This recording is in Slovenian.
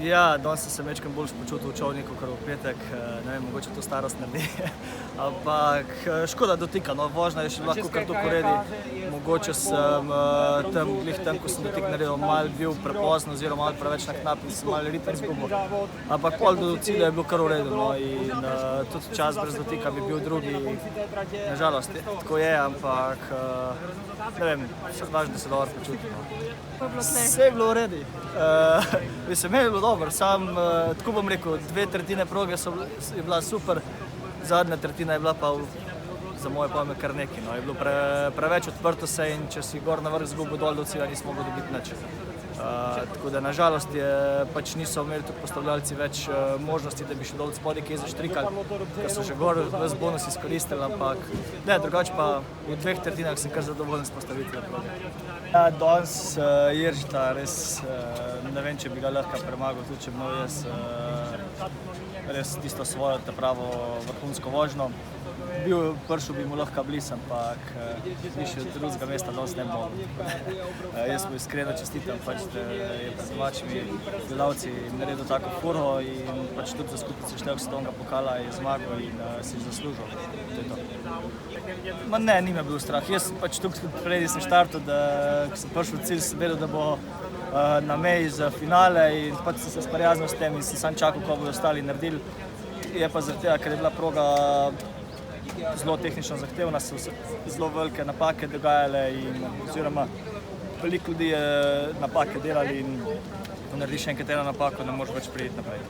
Ja, danes sem se večkrat bolj počutil v čolniku, kot v petek. Ne vem, mogoče to starost naredi. Ampak škoda dotika, no, vožnja je še lahko kar tako redi. Mogoče sem tam, ko sem dotik naredil, malo bil prepozno oziroma malo preveč na knap in sem malo ritem izgubil. Ampak pol do cilja je bil kar v redu, no, in tudi čas brez dotika bi bil drugi. Nažalost, tako je, ampak ne vem, važno, da se dobro počutim. Vse je bilo v redu. Mislim, meni je bilo dobro, tako bom rekel, 2/3 proge je bila super, zadnja tretjina je bila pa za moje pojme kar nekaj, no. Je bilo preveč odprto se in če si gor na vrh zgubil, dol do cilja nismo mogli dobiti nič. Tako da nažalost pač niso imeli tudi postavljalci več možnosti, da bi še dol spodaj kaj zaštrikali, ker so že gor ves bonus izkoristili, ampak ne, drugače pa v 2/3 sem kar zadovoljen s postavitvijo proge. Ja, danes Jiržita res ne vem, če bi ga lahko premagal, tudi če bi imel jaz res tisto svojo pravo vrhunsko vožnjo. Prišel bi mu lahko blizu, ampak više od drugega mesta danes ne bi mogel. Jaz mu iskreno čestitam, pač, da je pred domačimi gledalci naredil tako furo in pač tudi za skupaj seštevek svetovnega pokala je zmagal in si zaslužil. To je to. Ma ne, ni me bil strah. Jaz pač tukaj prej sem štartal, da ko sem prišel v cilj, sem vedel, da bo na meji za finale in pač sem se sprijaznil s tem in sem sam čakal, ko bodo ostali naredili. Je pa zaradi tega, ker je bila proga zelo tehnično zahtevna, so se zelo velike napake dogajale in oziroma veliko ljudi je napake delali in ko narediš enkrat eno napako, ne moreš več priti naprej.